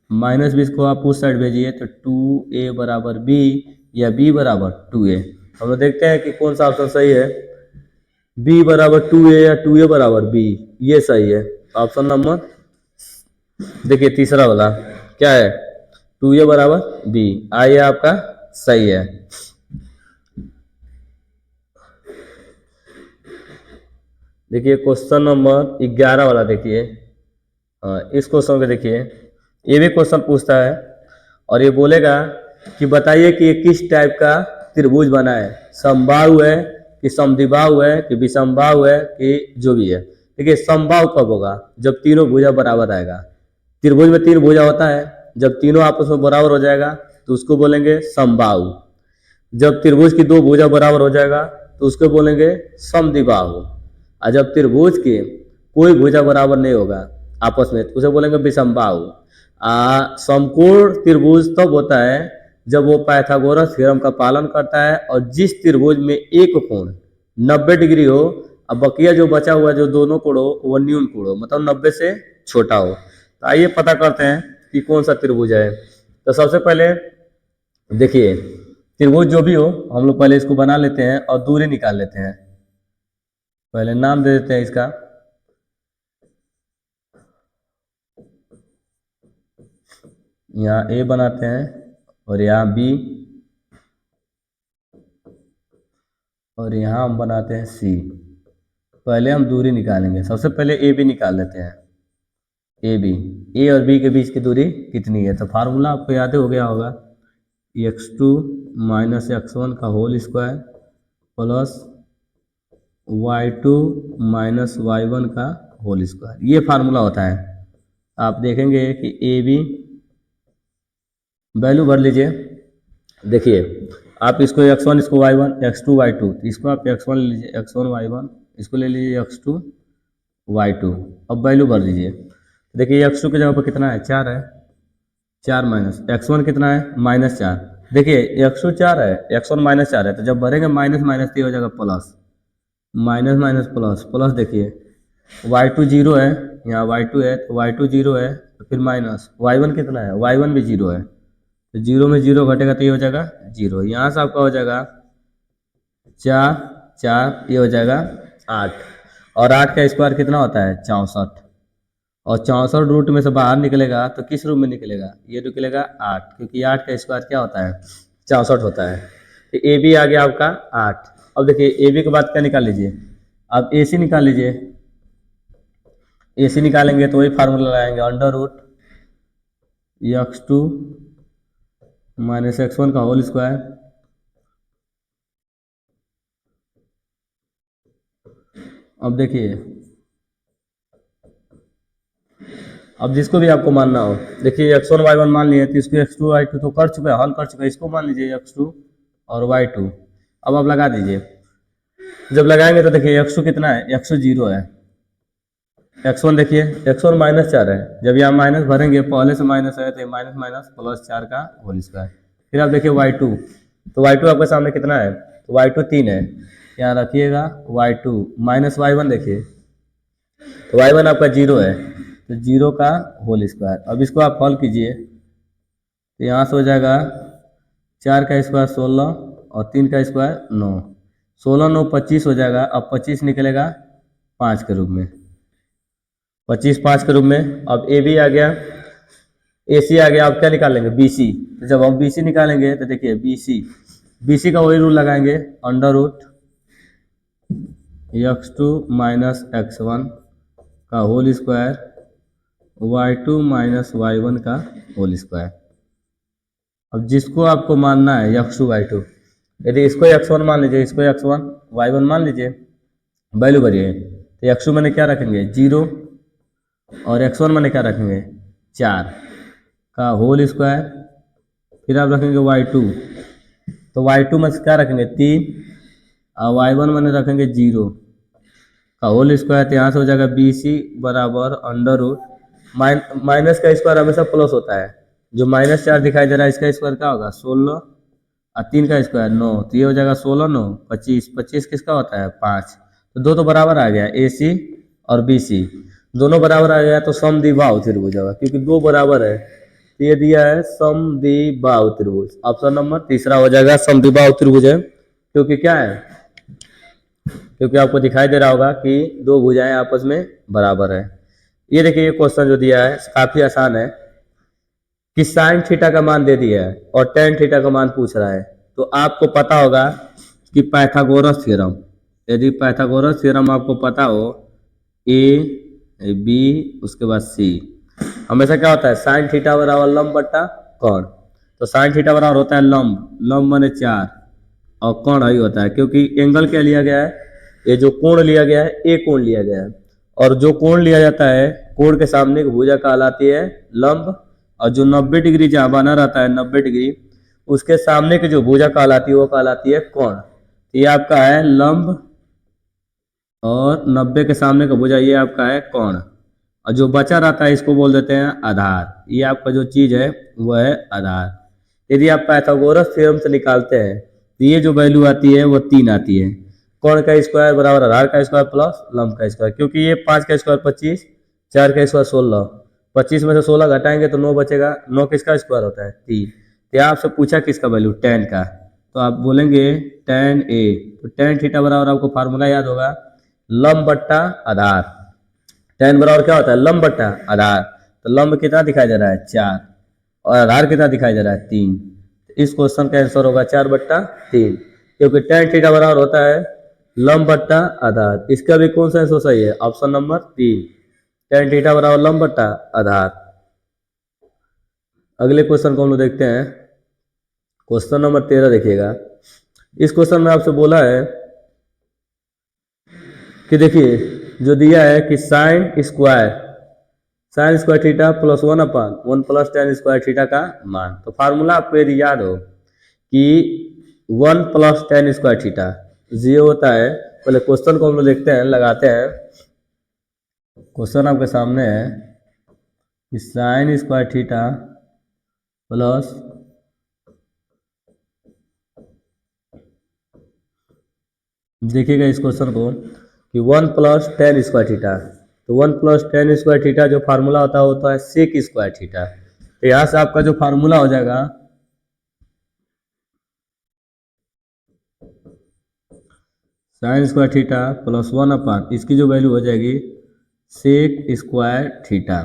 -20 को आप उस साइड भेजिए तो 2a बराबर b, या b बराबर 2a। हम लोग देखते हैं कि कौन सा ऑप्शन सही है, b बराबर 2a या 2a बराबर b, ये सही है। ऑप्शन नंबर देखिए तीसरा वाला क्या है, 2a बराबर b, ये आपका सही है। देखिए क्वेश्चन नंबर 11 वाला देखिए, इस क्वेश्चन को देखिए। ये भी क्वेश्चन पूछता है और ये बोलेगा कि बताइए कि ये किस टाइप का त्रिभुज बना है, समबाहु है कि समद्विबाहु है कि विषमबाहु है कि जो भी है। देखिए समबाहु कब होगा, जब तीनों भुजा बराबर आएगा। त्रिभुज में तीन भुजा होता है, जब तीनों आपस में बराबर हो जाएगा तो उसको बोलेंगे समबाहु। जब त्रिभुज की दो भुजा बराबर हो जाएगा तो उसको बोलेंगे समद्विबाहु। और जब त्रिभुज की कोई भुजा बराबर नहीं होगा आपस में तो उसे बोलेंगे विषमबाहु। समकोण त्रिभुज तब होता है जब वो पाइथागोरस थ्योरम का पालन करता है और जिस त्रिभुज में एक कोण 90 डिग्री हो और बकिया जो बचा हुआ जो दोनों कोण हो वो न्यून कोण हो, मतलब 90 से छोटा हो। तो आइए पता करते हैं कि कौन सा त्रिभुज है। तो सबसे पहले देखिए त्रिभुज जो भी हो हम लोग पहले इसको बना लेते हैं और दूरी निकाल लेते हैं। पहले नाम दे देते हैं इसका, यहाँ ए बनाते हैं और यहाँ बी और यहाँ हम बनाते हैं सी। पहले हम दूरी निकालेंगे, सबसे पहले ए बी निकाल लेते हैं। ए बी, ए और बी के बीच की दूरी कितनी है, तो फार्मूला आपको याद हो गया होगा, x2 माइनस x1 का whole square plus y2 minus y1 का होल स्क्वायर, ये फार्मूला होता है। आप देखेंगे कि ए बी वैल्यू भर लीजिए। देखिए आप इसको x1 इसको y1 x2 y2, इसको आप x1 ले लीजिए x1 y1, इसको ले लीजिए x2 y2। अब वैल्यू भर दीजिए। देखिए x2 की जगह पर कितना है, 4 है, 4 माइनस x1 कितना है -4। देखिए x2 4 है, x1 -4 है, तो जब भरेंगे माइनस माइनस तो हो जाएगा plus, minus minus plus plus. देखिए y2 0 है, यहाँ y2 है तो y2 0 है, तो फिर माइनस y1 कितना है, y1 भी 0 है, तो 0 में 0 घटेगा तो ये हो जाएगा 0। यहाँ से आपका हो जाएगा 4 4, ये हो जाएगा 8, और 8 का स्क्वायर कितना होता है 64, और 64 रूट में से बाहर निकलेगा तो किस रूप में निकलेगा, ये निकलेगा 8, क्योंकि 8 का स्क्वायर क्या होता है 64 होता है। तो ए बी आ गया आपका 8। अब देखिए ए बी के बाद क्या निकाल लीजिए, अब ए सी निकाल लीजिए। ए सी निकालेंगे तो वही फार्मूला लगाएंगे, under root x2 minus x1 का होल स्क्वायर अब देखिए, अब जिसको भी आपको मानना हो, देखिए x1 y1 मान लिए तो इसको x2 y2 तो कर चुके हैं, हल कर चुके हैं, इसको मान लीजिए x2 और y2। अब आप लगा दीजिए, जब लगाएंगे तो देखिए x2 कितना है, x2 0 है, x1 देखिए x1 -4 है, जब यहाँ माइनस भरेंगे पहले से माइनस है तो माइनस माइनस प्लस 4 का होल स्क्वायर। फिर आप देखिए y2, तो y2 आपके सामने कितना है, तो y2 3 है, यहाँ रखिएगा y2 माइनस y1, देखिए तो y1 आपका 0 है, तो 0 का होल स्क्वायर। अब इसको आप हल कीजिए तो यहाँ से हो जाएगा 4 का स्क्वायर 16 और 3 का स्क्वायर 9, 16 9 25 हो जाएगा। अब 25 निकलेगा 5 के रूप में, 25 5 के रूप में। अब ए बी आ गया, ए सी आ गया, अब क्या निकालेंगे बी सी। तो जब हम बी सी निकालेंगे तो देखिए बी सी का वही रूल लगाएंगे, under root x2 minus x1 का whole square y2 minus y1 का होल स्क्वायर। अब जिसको आपको मानना है x2 y2, यदि इसको x1 मान लीजिए, इसको x1 y1 मान लीजिए, वैल्यू भरिए, तो x2 मैंने क्या रखेंगे 0 और x1 मैंने क्या रखेंगे 4 का होल स्क्वायर, फिर आप रखेंगे y2, तो y2 में क्या रखेंगे 3 और y1 मैंने रखेंगे 0 का होल स्क्वायर। तो यहाँ से हो जाएगा बी सी बराबर अंडर रूट माइनस का स्क्वायर हमेशा प्लस होता है, जो -4 दिखाई दे रहा है इसका स्क्वायर क्या होगा 16 और 3 का स्क्वायर 9, तो ये हो जाएगा 16 9 25, 25 किसका होता है 5, तो दो तो बराबर आ गया, ए सी और बी सी दोनों बराबर आ गया, तो समद्विबाहु त्रिभुज होगा, क्योंकि दो बराबर है। तो ये दिया है समद्विबाहु त्रिभुज, ऑप्शन नंबर तीसरा हो जाएगा समद्विबाहु त्रिभुज है। क्योंकि क्या है, क्योंकि आपको दिखाई दे रहा होगा कि दो भुजाएं आपस में बराबर है। ये देखिए ये क्वेश्चन जो दिया है काफी आसान है कि साइन थीटा का मान दे दिया है और टेन थीटा का मान पूछ रहा है, तो आपको पता होगा कि पाइथागोरस थ्योरम, यदि पाइथागोरस थ्योरम आपको पता हो ए बी उसके बाद सी, हमेशा क्या होता है, साइन थीटा बराबर लंब बट्टा कोण। तो साइन थीटा बराबर होता है लंब, लंब माने 4, और कोण आई होता है, क्योंकि एंगल क्या लिया गया है, ये जो कोण लिया गया है ए कोण लिया गया है, और जो कोण लिया जाता है कोण के सामने की भुजा कहलाती है लंब, और जो 90 डिग्री जहाँ बना रहता है 90 डिग्री, उसके सामने की जो भुजा कहलाती है वो कहलाती है कोण। ये आपका है लंब, और 90 के सामने का भुजा ये आपका है कोण, और जो बचा रहता है इसको बोल देते हैं आधार। ये आपका जो चीज है वो है आधार। यदि आप पाइथागोरस थ्योरम से निकालते हैं तो ये जो वैल्यू आती है वो 3 आती है। कोण का स्क्वायर बराबर आधार का स्क्वायर प्लस लंब का स्क्वायर, क्योंकि ये 5 का स्क्वायर 25, 4 का स्क्वायर 16, 25 में से 16 घटाएंगे तो 9 बचेगा, 9 किसका स्क्वायर होता है 3। तो आपसे पूछा किसका वैल्यू, tan का, तो आप बोलेंगे tan a। तो tan थीटा बराबर आपको फार्मूला याद होगा, लंब बट्टा आधार। tan बराबर क्या होता है, लंब बट्टा आधार। तो लंब कितना दिखाई दे रहा है 4, और आधार कितना दिखाई दे रहा है 3। इस क्वेश्चन का आंसर होगा 4/3, क्योंकि tan थीटा बराबर होता है लंब बट्टा आधार। इसका भी कौन सा आंसर सही है, ऑप्शन नंबर 3, tan थीटा बराबर लंब बट्टा आधार। अगले क्वेश्चन को हम लोग देखते हैं, क्वेश्चन नंबर 13 देखिएगा। इस क्वेश्चन में आपसे बोला है कि देखिए जो दिया है कि sine square theta plus 1/1 plus tan square theta का मान। तो फार्मूला आपको यदि याद हो कि 1 प्लस tan स्क्वायर थीटा 0 होता है। पहले क्वेश्चन को हम लोग देखते हैं, लगाते हैं। क्वेश्चन आपके सामने है कि साइन स्क्वायर थीटा प्लस देखिएगा इस क्वेश्चन को कि 1 प्लस tan स्क्वायर थीटा। तो 1 प्लस tan स्क्वायर थीटा जो फार्मूला होता है सेक स्क्वायर थीटा। तो यहाँ से आपका जो फार्मूला हो जाएगा साइन स्क्वायर थीटा प्लस 1/, इसकी जो वैल्यू हो जाएगी सेक स्क्वायर थीटा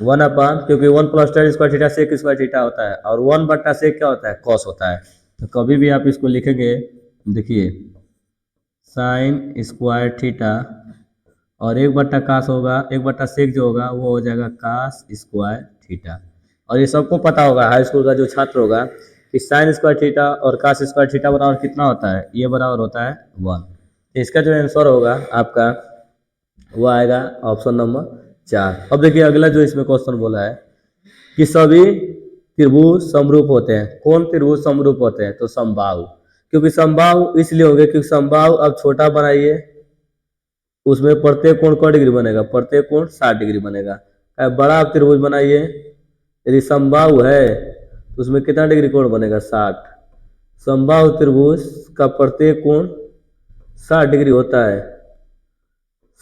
1/, क्योंकि 1 plus tan square theta sec square theta होता है, और 1/सेक क्या होता है, कॉस होता है। तो कभी भी आप इसको लिखेंगे, देखिए साइन स्क्वायर थीटा और 1/कास होगा, 1/सेक जो होगा वो हो जाएगा कास स्क्वायर थीटा। और ये सबको पता होगा, हाई स्कूल का जो छात्र होगा, कि साइन स्क्वायर थीटा और कास स्क्वायर थीटा बराबर कितना होता है, ये बराबर होता है 1। इसका जो आंसर होगा आपका वो आएगा ऑप्शन नंबर 4। अब देखिए अगला जो इसमें क्वेश्चन बोला है कि सभी त्रिभुज समरूप होते हैं। कौन त्रिभुज समरूप होते हैं, तो समबाहु। क्योंकि समबाहु इसलिए हो गए क्योंकि समबाहु अब छोटा बनाइए, उसमें प्रत्येक कोण क डिग्री बनेगा, प्रत्येक कोण 60 डिग्री बनेगा। अब बड़ा आप त्रिभुज बनाइए, यदि समबाहु है तो उसमें कितना डिग्री कोण बनेगा, 60। समबाहु त्रिभुज का प्रत्येक कोण 60 डिग्री होता है,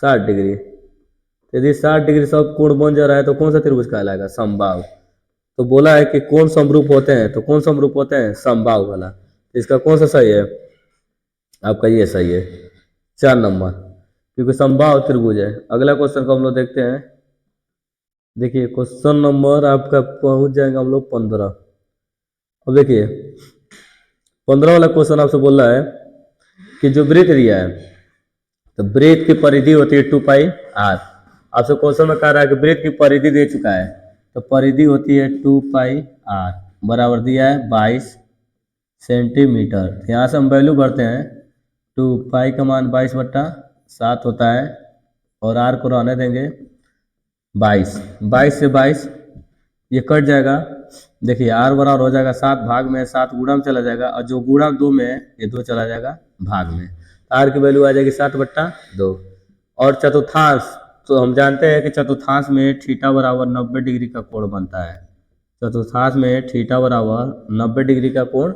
60 डिग्री। यदि 60 डिग्री सब कोण बन जा रहा है तो कौन सा त्रिभुज कहलाएगा, समबाहु। तो बोला है कि कौन समरूप होते हैं, तो कौन समरूप होते हैं, समबाहु वाला। तो इसका कौन सा सही है, आपका ये सही है 4 नंबर, क्योंकि समबाहु त्रिभुज है। अगला क्वेश्चन को हम लोग देखते हैं। देखिए क्वेश्चन नंबर आपका पहुंच जाएगा हम लोग 15। अब देखिए 15 वाला क्वेश्चन आपसे बोल रहा है कि जो वृत्त दिया है, तो वृत्त की परिधि होती है 2πr। आपसे क्वेश्चन में कह रहा है कि वृत्त की परिधि दे चुका है, तो परिधि होती है 2πr, बराबर दिया है 22 सेंटीमीटर। यहाँ से हम वैल्यू भरते हैं, 2π का मान 22/7 होता है, और r को रहने देंगे 22, 22 से 22 ये कट जाएगा। देखिए r बराबर हो जाएगा 7 भाग में 7 गुणा में चला जाएगा, और जो गुणा 2 में ये 2 चला जाएगा भाग में, r की वैल्यू आ जाएगी 7/2। और चतुर्थांश, तो हम जानते हैं कि चतुर्थांश में थीटा बराबर 90 डिग्री का कोण बनता है। चतुर्थांश में थीटा बराबर 90 डिग्री का कोण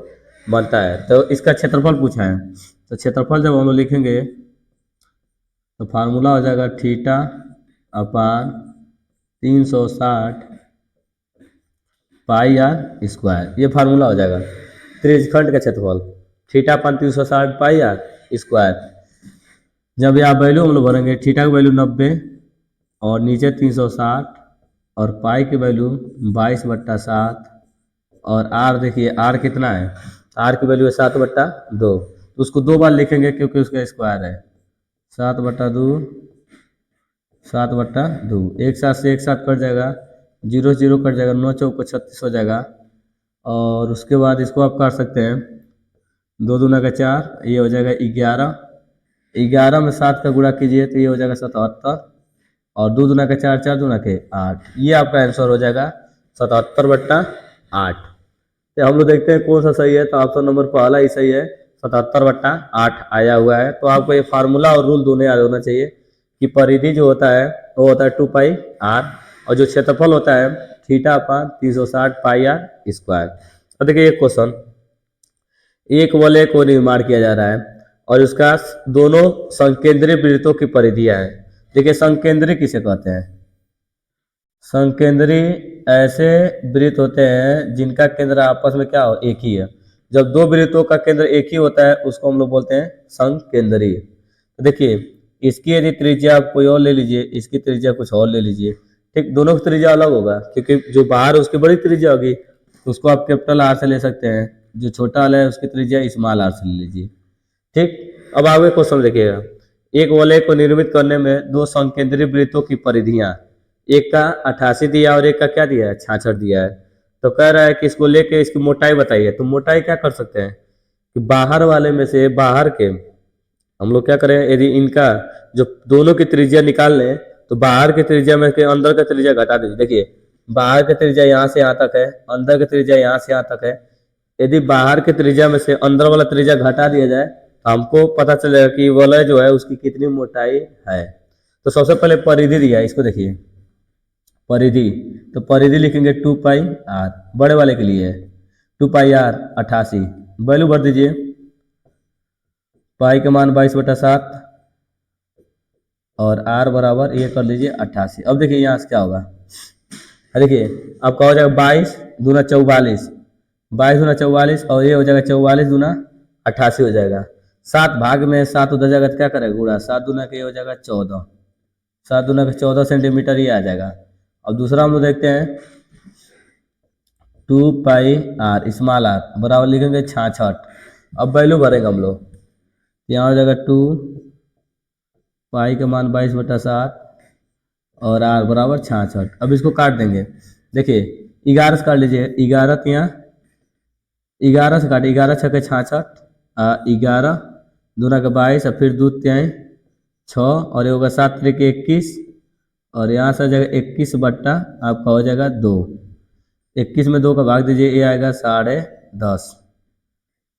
बनता है। तो इसका क्षेत्रफल पूछा है, तो क्षेत्रफल जब हम लोग लिखेंगे तो फार्मूला हो जाएगा theta upon 360 pi are square, ये फार्मूला हो जाएगा त्रिज्यखंड का क्षेत्रफल, theta upon 360 pi are square. जब यहाँ वैल्यू हम लोग भरेंगे, थीटा की वैल्यू 90 और नीचे 360, और पाई की वैल्यू 22/7, और आर देखिए आर कितना है, आर की वैल्यू है 7/2। तो उसको 2 बार लिखेंगे क्योंकि उसका स्क्वायर है, 7/2, 7/2, एक साथ से एक साथ कट जाएगा, जीरो जीरो कट जाएगा, 9 चौको 36 हो जाएगा। और उसके बाद इसको आप काट सकते हैं, 2 दूना का 4, ये हो जाएगा 11। 11 में 7 का गुणा कीजिए तो ये हो जाएगा 77। और 2 दूना का 4, 4 दूना के 8, ये आपका आंसर हो जाएगा 77/8। तो हम लोग देखते हैं कौन सा सही है। तो ऑप्शन नंबर पहला ही सही है, 77/8 आया हुआ है। तो आपको ये फार्मूला और रूल दोनों याद होना चाहिए कि परिधि जो होता है वो होता है 2πr, और जो क्षेत्रफल होता है θ/360πr²। अब देखिए एक क्वेश्चन, एक वलय को निर्माण किया जा रहा है और उसका दोनों संकेंद्रीय वृत्तों की परिधियां हैं। देखिए संकेंद्रीय किसे कहते हैं? संकेंद्री ऐसे वृत्त होते हैं जिनका केंद्र आपस में क्या हो, एक ही है। जब दो वृत्तों का केंद्र एक ही होता है उसको हम लोग बोलते हैं संकेंद्री। तो देखिए इसकी यदि त्रिज्या आप कोई और ले लीजिए, इसकी त्रिज्या कुछ और ले लीजिए, ठीक, दोनों की त्रिज्या अलग होगा क्योंकि जो बाहर उसकी बड़ी त्रिज्या होगी उसको आप कैपिटल आर से ले सकते हैं, जो छोटा वाला है उसकी त्रिज्या स्मॉल आर से ले लीजिए। ठीक, अब आगे क्वेश्चन देखिएगा, एक वलय को निर्मित करने में दो संकेंद्रीय वृत्तों की परिधियां, एक का 88 दिया और एक का क्या दिया है, 66 दिया है। तो कह रहा है कि इसको लेके इसकी मोटाई बताइए। तो मोटाई क्या कर सकते हैं कि बाहर वाले में से, बाहर के हम लोग क्या करें, यदि इनका जो दोनों की त्रिज्या निकाल लें तो बाहर की त्रिज्या में के अंदर का त्रिज्या घटा दीजिए। देखिए बाहर की त्रिज्या यहाँ से यहाँ तक है, अंदर की त्रिज्या यहाँ से यहाँ तक है। यदि बाहर की त्रिज्या में से अंदर वाला त्रिज्या घटा दिया जाए तो हमको पता चलेगा कि वलय जो है उसकी कितनी मोटाई है। तो सबसे पहले परिधि दिया है, इसको देखिए परिधि, तो परिधि लिखेंगे 2πr, बड़े वाले के लिए 2πr 88, वैल्यू भर दीजिए, पाई का मान 22/7 और r बराबर ये कर लीजिए 88। अब देखिए यहाँ से क्या होगा, देखिए आपका हो जाएगा 22 दूना 44, 22 दूना 44 और ये हो जाएगा 44 दूना 88 हो जाएगा। 7 भाग में 7 उधर जाएगा तो क्या करेगा गुणा, 7 दूना के ये हो जाएगा 14, 7 दूना के 14 सेंटीमीटर ये आ जाएगा। अब दूसरा हम लोग देखते हैं 2πr स्मॉल आर बराबर लिखेंगे 66। अब वैल्यू भरेंगे हम लोग, यहाँ हो जाएगा 2 पाई का मान 22/7 और r बराबर 66। अब इसको काट देंगे, देखिए 11 से काट लीजिए, 11 यहाँ 11 से काटे, 11 छः 66, 11 दूना का 22 और फिर 2 त्याई 6 और ये होगा 7 3 21 और यहाँ से आ जाएगा 21 बट्टा आपका हो जाएगा 2। 21 में 2 का भाग दीजिए, ये आएगा 10.5।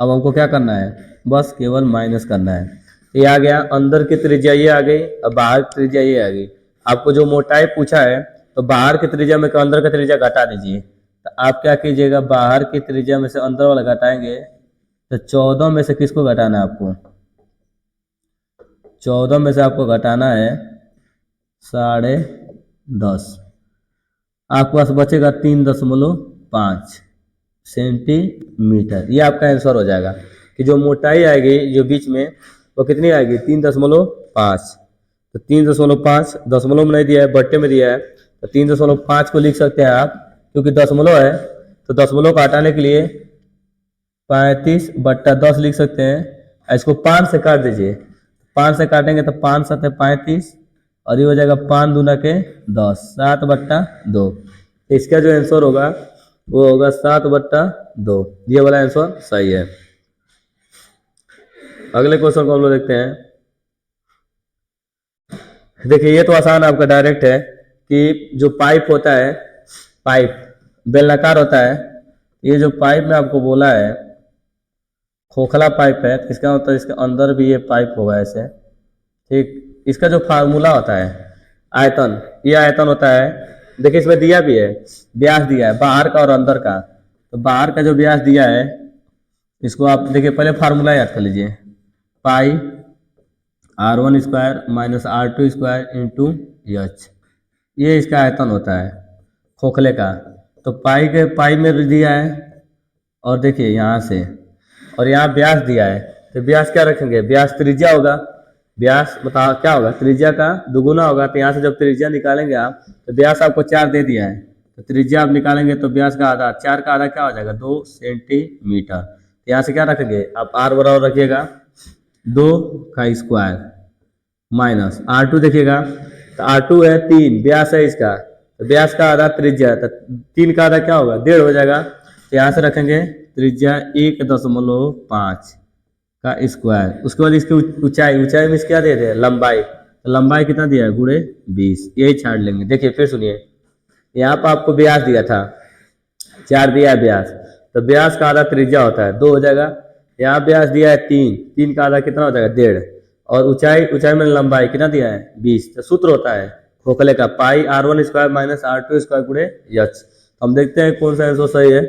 अब हमको क्या करना है, बस केवल माइनस करना है। ये आ गया, अंदर की त्रिज्या ये आ गई और बाहर की त्रिज्या ये आ गई। आपको जो मोटाई पूछा है तो बाहर की त्रिज्या में अंदर का त्रिज्या घटा दीजिए। तो आप क्या कीजिएगा, बाहर की त्रिज्या में से अंदर वाला घटाएंगे तो 14 में से किसको घटाना है आपको, 14 में से आपको घटाना है 10.5। आपके पास बचेगा 3.5 सेंटीमीटर। ये आपका आंसर हो जाएगा कि जो मोटाई आएगी जो बीच में वो कितनी आएगी, 3.5। तो 3.5 दशमलव में नहीं दिया है, बट्टे में दिया है, तो 3.5 को लिख सकते हैं आप, क्योंकि दशमलव है तो दशमलव को हटाने के लिए 35/10 लिख सकते हैं। इसको 5 से काट दीजिए, 5 से काटेंगे तो 5 7 35 और ये हो जाएगा 5 दूना के 10, 7/2। इसका जो आंसर होगा वो होगा 7/2। ये वाला आंसर सही है। अगले क्वेश्चन को हम लोग देखते हैं। देखिए ये तो आसान आपका डायरेक्ट है कि जो पाइप होता है, पाइप बेलनाकार होता है, ये जो पाइप में आपको बोला है खोखला पाइप है, इसका मतलब इसके अंदर भी ये पाइप होगा ऐसे, ठीक। इसका जो फार्मूला होता है आयतन, ये आयतन होता है, देखिए इसमें दिया भी है व्यास दिया है बाहर का और अंदर का। तो बाहर का जो व्यास दिया है इसको आप देखिए पहले फार्मूला याद कर लीजिए, पाई r1² minus r2² into H, ये इसका आयतन होता है खोखले का। तो पाई में भी दिया है और देखिए यहाँ से, और यहाँ व्यास दिया है, तो व्यास क्या रखेंगे, व्यास त्रिज्या होगा, व्यास बताओ क्या होगा, त्रिज्या का दुगुना होगा। तो यहाँ से जब त्रिज्या निकालेंगे आप तो व्यास आपको 4 दे दिया है, तो त्रिज्या आप निकालेंगे तो व्यास का आधा, 4 का आधा क्या हो जाएगा 2 सेंटीमीटर। तो यहाँ से क्या रखेंगे आप, r बराबर रखिएगा 2² माइनस r2 देखिएगा, तो r2 है 3, व्यास है इसका, तो व्यास का आधा त्रिज्या, तो 3 का आधा क्या होगा, 1.5 हो जाएगा। तो यहाँ से रखेंगे त्रिज्या 1.5 का स्क्वायर। उसके बाद इसकी ऊंचाई, ऊंचाई में क्या दे रहे हैं, लंबाई। तो लंबाई कितना दिया है, गुणे 20, यही छाड़ लेंगे। देखिए फिर सुनिए, यहाँ पर आपको व्यास दिया था 4 दिया है व्यास, तो व्यास का आधा त्रिज्या होता है 2 हो जाएगा। यहाँ व्यास दिया है 3, 3 का आधा कितना हो जाएगा, 1.5। और ऊंचाई, ऊंचाई में लंबाई कितना दिया है, 20। तो सूत्र होता है खोखले का पाई r1 square minus r2 square गुणे h। हम देखते हैं कौन सा आंसर सही है।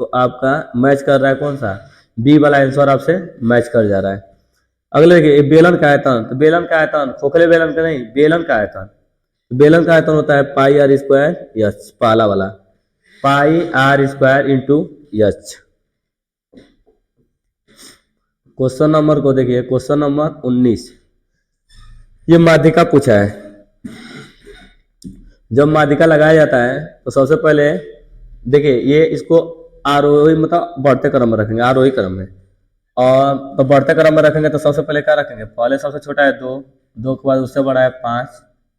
तो आपका मैच कर रहा है कौन सा, बी वाला आंसर आपसे मैच कर जा रहा है। अगले देखिए बेलन का आयतन, तो बेलन का आयतन खोखले बेलन का नहीं, बेलन का आयतन। बेलन का आयतन होता है पाई आर स्क्वायर एच, पहला वाला pi are square into H. Question number को देखिए, क्वेश्चन नंबर 19, ये माध्यिका पूछा है। जब माध्यिका लगाया जाता है तो सबसे पहले देखिए ये इसको आरोही मतलब बढ़ते क्रम में रखेंगे, आरोही क्रम में। और तो बढ़ते क्रम में रखेंगे तो सबसे पहले क्या रखेंगे, पहले सबसे छोटा है 2, 2 के बाद उससे बड़ा है 5,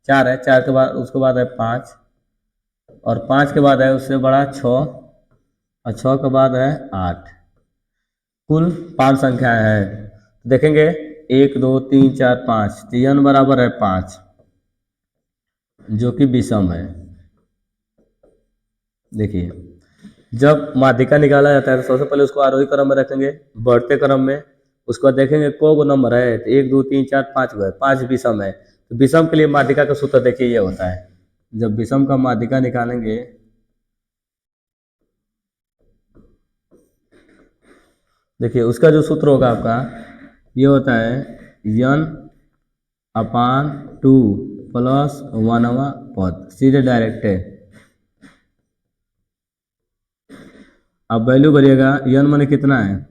4 है, 4 के बाद उसके बाद है 5, और 5 के बाद है उससे बड़ा 6, और 6 के बाद है 8। कुल 5 संख्याएं हैं। देखेंगे 1 2 3 4 5, तो n बराबर है 5 जो कि विषम है। देखिए जब माध्यिका निकाला जाता है तो सबसे पहले उसको आरोही क्रम में रखेंगे, बढ़ते क्रम में। उसके बाद देखेंगे को नंबर है, तो 1 2 3 4 5 है, 5 विषम है। तो विषम के लिए माध्यिका का सूत्र देखिए ये होता है। जब विषम का माध्यिका निकालेंगे, देखिए उसका जो सूत्र होगा आपका ये होता है n/2 प्लस 1वां पद, सीधे डायरेक्ट है। अब वैल्यू करिएगा, n माने कितना है,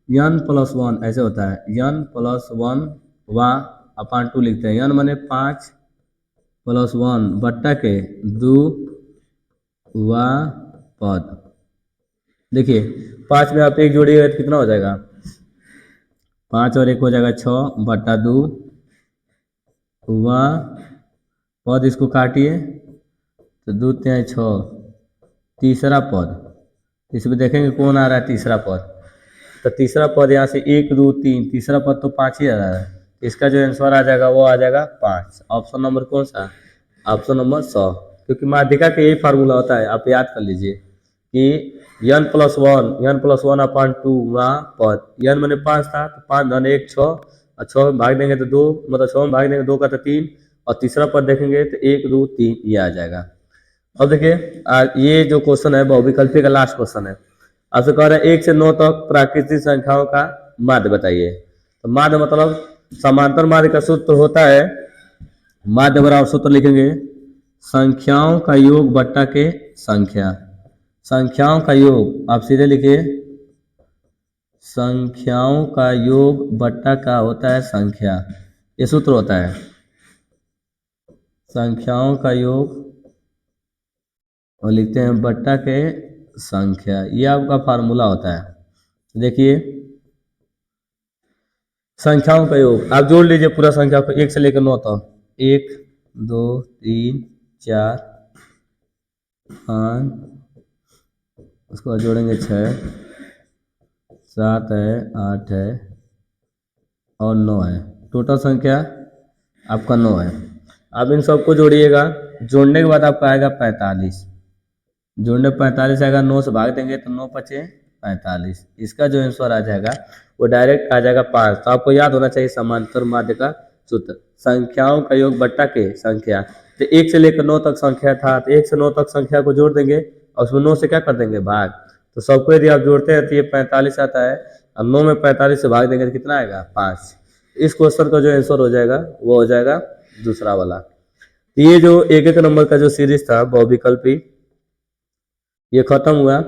n+1 ऐसे होता है, n+1 वा अपान 2 लिखते हैं। n माने 5 + 1 बट्टा के 2 वा पद। देखिए 5 में आप 1 जोड़िएगा तो कितना हो जाएगा, 5 और 1 हो जाएगा 6 बट्टा 2 वा पद, इसको काटिए तो 2 3 6, तीसरा पद। इसमें देखेंगे कौन आ रहा है तीसरा पद, तो तीसरा पद यहाँ से 1 2 3, तीसरा पद तो 5 ही आ रहा है। इसका जो आंसर आ जाएगा वो आ जाएगा 5। ऑप्शन नंबर कौन सा, ऑप्शन नंबर 100। क्योंकि माध्यिका का यही फार्मूला होता है, आप याद कर लीजिए कि n+1 अपान 2 वहाँ पद, n मैंने 5 था तो 5 धन 1 6, और 6 में भाग देंगे तो 2, मतलब 6 में भाग देंगे 2 का तो 3, और तीसरा पद देखेंगे तो 1 2 3 ये आ जाएगा। अब देखिए ये जो क्वेश्चन है बहुविकल्पी का लास्ट क्वेश्चन है। आपसे कह रहे हैं 1 से 9 तक प्राकृतिक संख्याओं का माध्य बताइए। तो माध्य मतलब समांतर माध्य का सूत्र होता है, माध्य बराबर सूत्र लिखेंगे संख्याओं का योग बट्टा के संख्या। संख्याओं का योग आप सीधे लिखिए, संख्याओं का योग बट्टा का होता है संख्या, ये सूत्र होता है संख्याओं का योग, और लिखते हैं बट्टा के संख्या, ये आपका फार्मूला होता है। देखिए संख्याओं का योग आप जोड़ लीजिए पूरा संख्या को 1 से लेकर 9 तक, 1 2 3 4 5, उसके बाद जोड़ेंगे 6 7 है 8 है और 9 है, टोटल संख्या आपका 9 है। अब इन सबको जोड़िएगा, जोड़ने के बाद आपका आएगा 45, जोड़ने 45 आएगा, 9 से भाग देंगे तो 9 बचे 45। इसका जो आंसर आ जाएगा वो डायरेक्ट आ जाएगा 5। तो आपको याद होना चाहिए समांतर माध्य का सूत्र, संख्याओं का योग बट्टा के संख्या। तो 1 से लेकर 9 तक संख्या था, तो 1 से 9 तक संख्या को जोड़ देंगे और उसमें 9 से क्या कर देंगे भाग। तो सबको यदि आप जोड़ते हैं तो ये 45 आता है, अब 9 में 45 से भाग देंगे तो कितना आएगा 5। इस क्वेश्चन का जो आंसर हो जाएगा वो हो जाएगा दूसरा वाला। ये जो एक नंबर का जो सीरीज था बहुविकल्पी ये खत्म हुआ।